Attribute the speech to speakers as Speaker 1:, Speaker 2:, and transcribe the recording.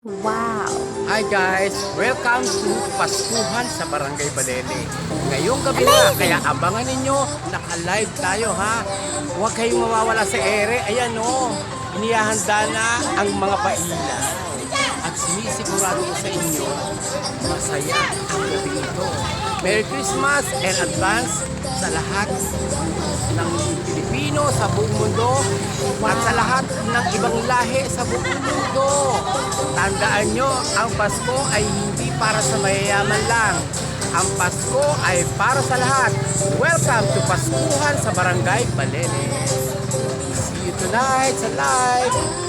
Speaker 1: Wow!
Speaker 2: Hi guys! Welcome to Paskuhan sa Barangay Balele. Ngayong gabi na, kaya abangan ninyo, naka-live tayo ha. Huwag kayong mawawala sa ere. Ayan o, inihahanda na ang mga bailan. At sinisigurado ko sa inyo, masaya ang gabi ito. Merry Christmas and advance sa lahat ng Pilipino sa buong mundo at sa lahat ng ibang lahi sa buong mundo. Tandaan nyo, ang Pasko ay hindi para sa mayayaman lang. Ang Pasko ay para sa lahat. Welcome to Paskuhan sa Barangay Balele. See you tonight sa live.